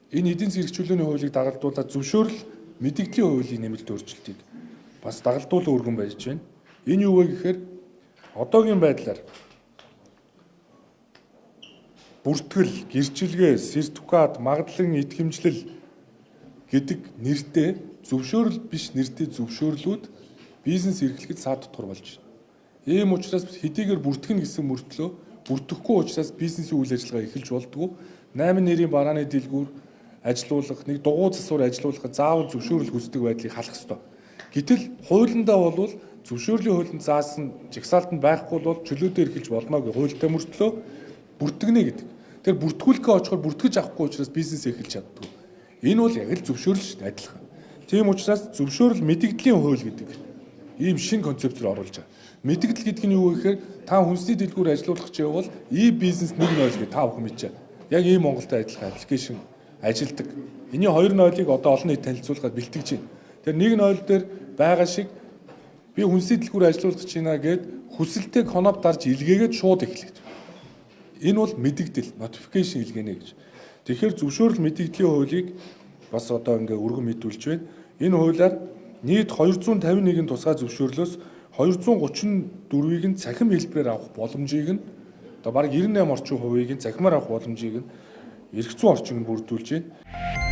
Энэ эдийн засгийн эрхчлөөний хуулийг дагалдуулаад зөвшөөрөл мэдэгдлийн хуулийн нэмэлт өөрчлөлтийг бас дагалдуулан өргөн байж байна. Энэ юу вэ гэхээр одоогийн байдлаар бүртгэл, гэрчилгээ, сертификат, магадлан итгэмжлэл гэдэг нэртэй зөвшөөрөл биш нэртэй зөвшөөрлүүд бизнес эрхлэхэд саад дотор болж байна. Ийм учраас хэдийгээр бүртгэн гэсэн мөртлөө бүртгэхгүй учраас бизнесийн үйл ажиллагаа эхэлж болдгоо 8 нэрийн барааны дэлгүүр ажилуулах, нэг дугуй засвар ажилуулахад заавал зөвшөөрөл хүсдэг байдлыг халах ёстой. Гэтэл хуулиндаа бол зөвшөөрлийн хуулинд заасан жагсаалтанд байхгүй бол чөлөөдөр эхэлж болно гэх хуультай мөртлөө бүртгэнэ гэдэг. Тэр бүртгүүлэхээ очихоор бүртгэж авахгүй учраас бизнес эхэлж чаддаг. Энэ бол яг л зөвшөөрөл шүү дээ, адилхан. Тийм учраас зөвшөөрөл мэдэгдлийн хууль гэдэг ийм шинэ концепцээр оруулж байгаа. Мэдэгдэл гэдэг нь юу вэ гэхээр та хүнсний дэлгүүр ажилуулах ч явбал бизнес 1.0 гэж та бүхэн мэдчихэ. Яг ийм Монголтой адилхан аппликейшн ажилдаг. Эний хоёр нойлыг одоо олон нийт танилцуулахад бэлтгэж байна. Тэр 1.0 дээр байгаа шиг би хүнсний дэлгүүр ажилуулах гэж байна гэд хүсэлтэйг хоноод дарж илгээгээд шууд эхлэх. Энэ бол мэдэгдэл, notification илгээнэ гэж. Тэгэхээр зөвшөөрөл мэдэгдлийн хуулийг бас одоо ингээ өргөн мэдүүлж байна. Энэ хуулиар нийт 251 тусгай зөвшөөрлөөс 234-ийг нь цахим хэлбэрээр авах боломжийг нь одоо бараг 98 орчим хувийг нь цахимаар авах боломжийг нь эрх зүйн орчинд бүрдүүлж байна.